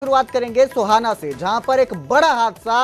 शुरुआत करेंगे सोहाना से, जहां पर एक बड़ा हादसा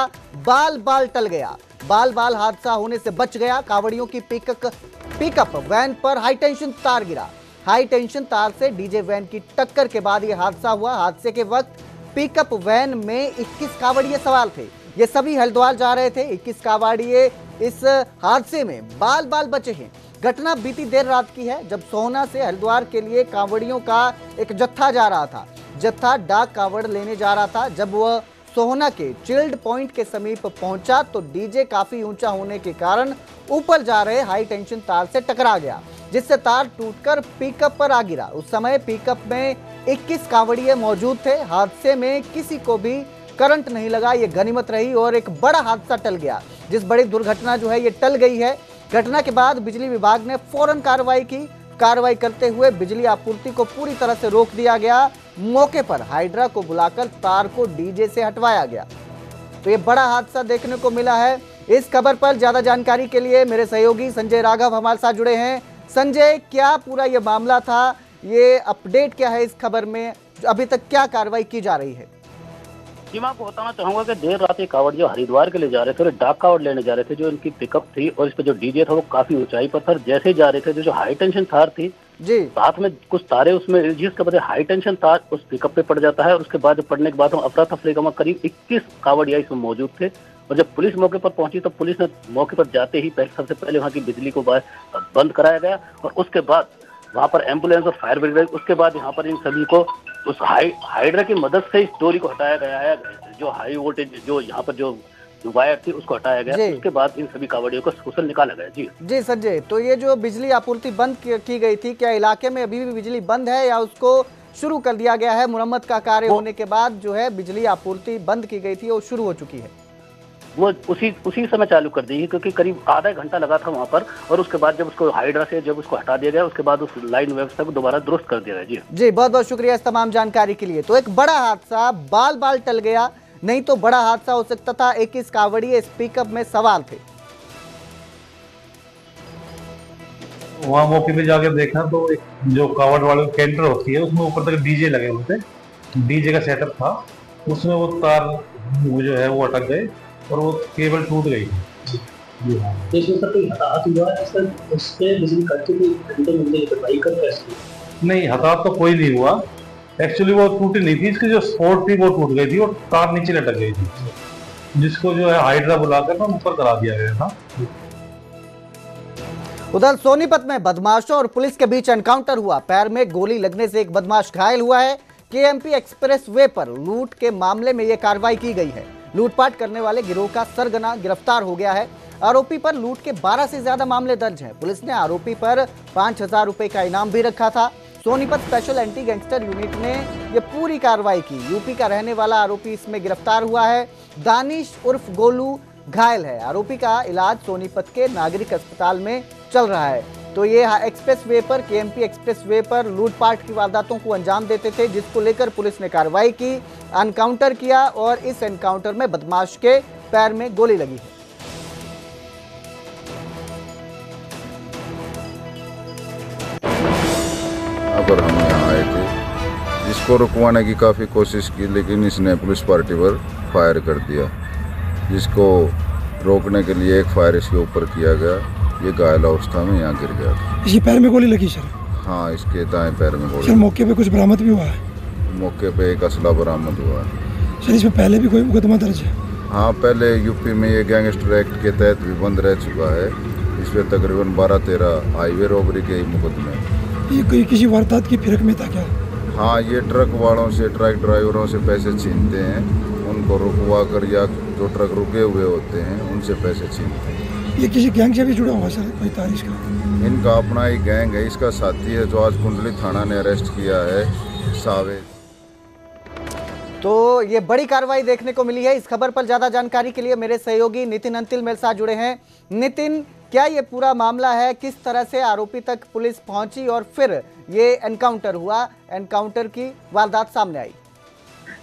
बाल बाल टल गया। बाल बाल हादसा होने से बच गया। कांवड़ियों की पिकअप वैन पर हाई टेंशन तार गिरा। हाई टेंशन तार से डीजे वैन की टक्कर के बाद यह हादसा हुआ। हादसे के वक्त पिकअप वैन में 21 कांवड़िए सवार थे। ये सभी हरिद्वार जा रहे थे। 21 कांवड़िए इस हादसे में बाल बाल बचे हैं। घटना बीती देर रात की है, जब सोहना से हरिद्वार के लिए कांवड़ियों का एक जत्था जा रहा था। जत्था डाक कांवड़ लेने जा रहा था। जब वह सोहना के चिल्ड पॉइंट के समीप पहुंचा तो डीजे काफी ऊंचा होने के कारण ऊपर जा रहे हाई टेंशन तार से टकरा गया, जिससे तार टूटकर पिकअप पर आ गिरा। उस समय पिकअप में 21 कांवड़िए मौजूद थे। हादसे में किसी को भी करंट नहीं लगा, ये गनीमत रही और एक बड़ा हादसा टल गया। जिस बड़ी दुर्घटना जो है ये टल गई है। घटना के बाद बिजली विभाग ने फौरन कार्रवाई की। कार्रवाई करते हुए बिजली आपूर्ति को पूरी तरह से रोक दिया गया। मौके पर हाइड्रा को बुलाकर तार को डीजे से हटवाया गया। तो ये बड़ा हादसा देखने को मिला है। इस खबर पर ज्यादा जानकारी के लिए मेरे सहयोगी संजय राघव हमारे साथ जुड़े हैं। संजय, क्या पूरा ये मामला था, ये अपडेट क्या है इस खबर में, अभी तक क्या कार्रवाई की जा रही है? जी, मैं आपको बताना चाहूंगा कि देर रात ये कांवड़ जो हरिद्वार के लिए जा रहे थे और डाक कांवड़ लेने जा रहे थे, जो इनकी पिकअप थी और इस पे जो डीजे था वो काफी ऊंचाई पर था। जैसे जा रहे थे जो हाई टेंशन तार थी जी, साथ में कुछ तारे उसमें, जिसके वजह हाई टेंशन तार उस पिकअप पे पड़ जाता है और उसके बाद पड़ने के बाद हम अफरा तफरी का करीब 21 कांवड़िया इसमें मौजूद थे। और जब पुलिस मौके पर पहुंची तो पुलिस ने मौके पर जाते ही सबसे पहले वहाँ की बिजली को बंद कराया गया और उसके बाद वहाँ पर एम्बुलेंस और फायर ब्रिगेड, उसके बाद यहाँ पर इन सभी को उस हाइड्रा की मदद से इस डोरी को हटाया गया है। जो हाई वोल्टेज जो यहाँ पर जो वायर थी उसको हटाया गया। उसके बाद इन सभी कांवड़ियों को कुशल निकाला गया। जी संजय, तो ये जो बिजली आपूर्ति बंद की गई थी, क्या इलाके में अभी भी बिजली बंद है या उसको शुरू कर दिया गया है? मुरम्मत का कार्य होने के बाद जो है बिजली आपूर्ति बंद की गई थी वो शुरू हो चुकी है। वो उसी समय चालू कर दी, क्योंकि करीब आधा घंटा लगा था वहाँ पर और उसके बाद जब उसको हाइड्रा से जब उसको हटा दिया गया उसके बाद उस लाइन व्यवस्था को दोबारा दुरुस्त कर दिया गया। जी, बहुत बहुत शुक्रिया इस तमाम जानकारी के लिए। तो एक बड़ा हादसा बाल बाल टल गया, नहीं तो बड़ा हादसा हो सकता था। 21 कांवड़िए इस पिकअप में सवार थे। वहाँ मौके पे जाके देखा तो एक जो कावड़ वाले कैंटर होती है उसमें ऊपर तक डीजे लगे हुए थे। डीजे का सेटअप था, उसमें वो तार वो जो है वो अटक गए और वो केबल टूट गई। नहीं, हताहत तो कोई नहीं हुआ। एक्चुअली वो टूटी नहीं थी, इसकी जो सपोर्ट थी वो टूट गई थी और तार नीचे लटक गई थी, जिसको जो है हाइड्रा बुलाकर ना ऊपर करा दिया गया था। उधर सोनीपत में बदमाशों और पुलिस के बीच एनकाउंटर हुआ। पैर में गोली लगने से एक बदमाश घायल हुआ है। केएमपी एक्सप्रेस वे पर लूट के मामले में यह कार्रवाई की गई है। लूटपाट करने वाले गिरोह का सरगना गिरफ्तार हो गया है। आरोपी पर लूट के 12 से ज्यादा मामले दर्ज हैं। पुलिस ने आरोपी पर 5,000 रुपए का इनाम भी रखा था। Sonipat special anti gangster unit ने यह पूरी कार्रवाई की। यूपी का रहने वाला आरोपी इसमें गिरफ्तार हुआ है। दानिश उर्फ गोलू घायल है। आरोपी का इलाज सोनीपत के नागरिक अस्पताल में चल रहा है। तो ये एक्सप्रेस वे पर, केएमपी एक्सप्रेस वे पर लूटपाट की वारदातों को अंजाम देते थे, जिसको लेकर पुलिस ने कार्रवाई की, एनकाउंटर किया और इस एनकाउंटर में बदमाश के पैर में गोली लगी है। पर हम यहाँ आए थे, जिसको रुकवाने की काफ़ी कोशिश की, लेकिन इसने पुलिस पार्टी पर फायर कर दिया। जिसको रोकने के लिए एक फायर इसके ऊपर किया गया। ये घायल अवस्था में यहाँ गिर गया था। इसके पैर में गोली लगी सर? हाँ, इसके दाएं पैर में गोली। सर, मौके पे कुछ बरामद भी हुआ है? मौके पे एक असला बरामद हुआ है। सर, इसमें पहले भी कोई मुकदमा दर्ज है? हाँ, पहले यूपी में ये गैंगस्टर एक्ट के तहत भी बंद रह चुका है। इसमें तकरीबन 12-13 हाईवे रॉबरी के ही मुकदमे। ये कोई किसी वारदात की फिरक में था क्या? हाँ, ये ट्रक वालों से, ट्रक ड्राइवरों से पैसे छीनते हैं, उनको रुकवा कर, या जो ट्रक रुके हुए होते हैं उनसे पैसे छीनते हैं। ये किसी गैंग से भी जुड़ा हुआ सर, कोई तारीख का? इनका अपना ही गैंग है। इसका साथी है जो आज कुंडली थाना ने अरेस्ट किया है, सावेद। तो ये बड़ी कार्रवाई देखने को मिली है। इस खबर पर ज्यादा जानकारी के लिए मेरे सहयोगी नितिन अंतिल मेरे साथ जुड़े हैं। नितिन, क्या ये पूरा मामला है, किस तरह से आरोपी तक पुलिस पहुंची और फिर ये एनकाउंटर हुआ, एनकाउंटर की वारदात सामने आई?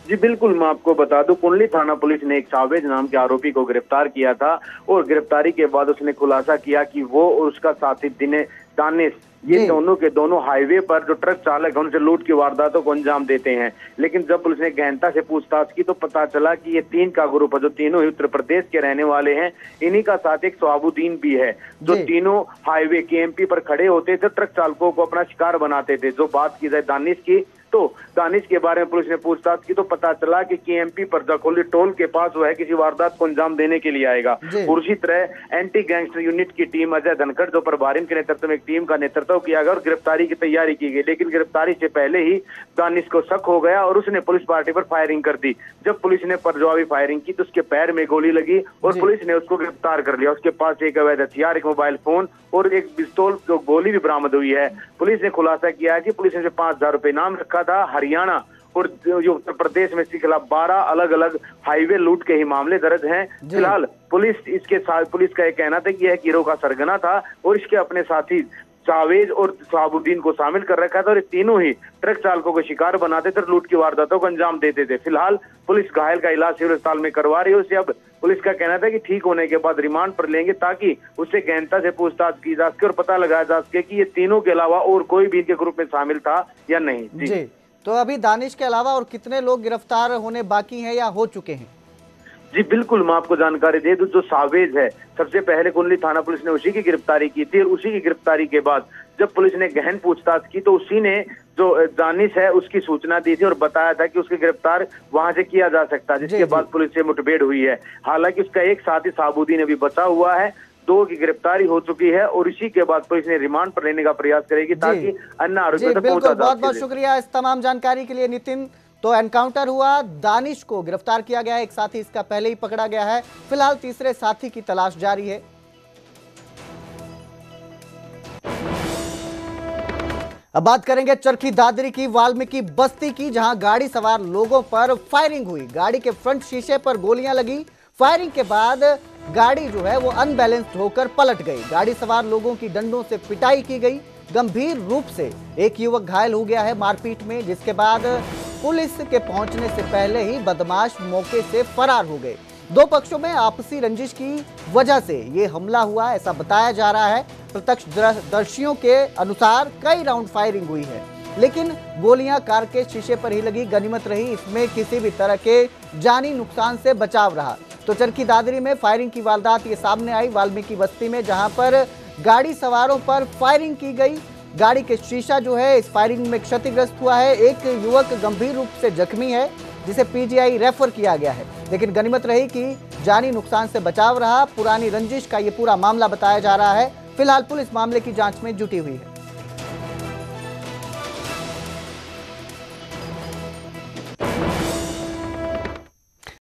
जी बिल्कुल, मैं आपको बता दूं, कुंडली थाना पुलिस ने एक सावेज नाम के आरोपी को गिरफ्तार किया था और गिरफ्तारी के बाद उसने खुलासा किया कि वो और उसका साथी दानिश, ये दोनों के दोनों हाईवे पर जो ट्रक चालक है उनसे लूट की वारदातों को अंजाम देते हैं। लेकिन जब पुलिस ने गहनता से पूछताछ की तो पता चला कि ये 3 का ग्रुप है, जो तीनों ही उत्तर प्रदेश के रहने वाले हैं। इन्हीं का साथ एक सवाबुद्दीन भी है, जो तीनों हाईवे केएमपी पर खड़े होते थे, ट्रक चालकों को अपना शिकार बनाते थे। जो बात की जाए दानिश की, तो दानिश के बारे में पुलिस ने पूछताछ की तो पता चला कि केएमपी पर जखोली टोल के पास वो है किसी वारदात को अंजाम देने के लिए आएगा। और उसी तरह एंटी गैंगस्टर यूनिट की टीम अजय धनखड़, जो प्रभारी के नेतृत्व में एक टीम का नेतृत्व किया गया और गिरफ्तारी की तैयारी की गई। लेकिन गिरफ्तारी से पहले ही दानिश को शक हो गया और उसने पुलिस पार्टी पर फायरिंग कर दी। जब पुलिस ने जवाबी फायरिंग की तो उसके पैर में गोली लगी और पुलिस ने उसको गिरफ्तार कर लिया। उसके पास एक अवैध हथियार, एक मोबाइल फोन और एक पिस्तौल गोली भी बरामद हुई है। पुलिस ने खुलासा किया है कि पुलिस ने 5,000 रुपए इनाम रखा था। हरियाणा और जो उत्तर प्रदेश में इसके खिलाफ 12 अलग अलग हाईवे लूट के ही मामले दर्ज हैं। फिलहाल पुलिस का यह कहना था कि यह गिरोह का सरगना था और इसके अपने साथी जावेद और सवाबुद्दीन को शामिल कर रखा था और ये तीनों ही ट्रक चालकों को शिकार बनाते थे और लूट की वारदातों को अंजाम देते थे। फिलहाल पुलिस घायल का इलाज सिविल अस्पताल में करवा रही है। उसे अब पुलिस का कहना था कि ठीक होने के बाद रिमांड पर लेंगे ताकि उससे गहनता से पूछताछ की जा सके और पता लगाया जा सके कि ये तीनों के अलावा और कोई भी इनके ग्रुप में शामिल था या नहीं। जी, तो अभी दानिश के अलावा और कितने लोग गिरफ्तार होने बाकी हैं या हो चुके हैं? जी बिल्कुल, मैं आपको जानकारी दे दूं, जो सावेज है सबसे पहले कुंडली थाना पुलिस ने उसी की गिरफ्तारी की थी और उसी की गिरफ्तारी के बाद जब पुलिस ने गहन पूछताछ की तो उसी ने जो दानिश है उसकी सूचना दी थी और बताया था कि उसकी गिरफ्तार वहां से किया जा सकता है, जिसके बाद पुलिस से मुठभेड़ हुई है। हालांकि उसका एक साथी सवाबुद्दीन अभी बचा हुआ है। 2 की गिरफ्तारी हो चुकी है और इसी के बाद पुलिस ने रिमांड पर लेने का प्रयास करेगी ताकि अन्य आरोपियों तक पहुंचा जा सके। बहुत बहुत शुक्रिया इस तमाम जानकारी के लिए नितिन। तो एनकाउंटर हुआ, दानिश को गिरफ्तार किया गया है, एक साथी इसका पहले ही पकड़ा गया है। फिलहाल तीसरे साथी की तलाश जारी है। अब बात करेंगे चरखी दादरी की वाल्मीकि बस्ती की, जहां गाड़ी सवार लोगों पर फायरिंग हुई। गाड़ी के फ्रंट शीशे पर गोलियां लगी। फायरिंग के बाद गाड़ी जो है वो अनबैलेंस्ड होकर पलट गई। गाड़ी सवार लोगों की डंडों से पिटाई की गई। गंभीर रूप से एक युवक घायल हो गया है मारपीट में, जिसके बाद पुलिस के पहुंचने से पहले ही बदमाश मौके से फरार हो गए। 2 पक्षों में आपसी रंजिश की वजह से ये हमला हुआ, ऐसा बताया जा रहा है। प्रत्यक्षदर्शियों के अनुसार कई राउंड फायरिंग हुई है, लेकिन गोलियां कार के शीशे पर ही लगी। गनीमत रही इसमें किसी भी तरह के जानी नुकसान से बचाव रहा। तो चरखी दादरी में फायरिंग की वारदात ये सामने आई वाल्मीकि बस्ती में, जहां पर गाड़ी सवारों पर फायरिंग की गई। गाड़ी के शीशा जो है इस फायरिंग में क्षतिग्रस्त हुआ है। एक युवक गंभीर रूप से जख्मी है, जिसे पीजीआई रेफर किया गया है। लेकिन गनीमत रही कि जानी नुकसान से बचाव रहा। पुरानी रंजिश का ये पूरा मामला बताया जा रहा है। फिलहाल पुलिस मामले की जांच में जुटी हुई है।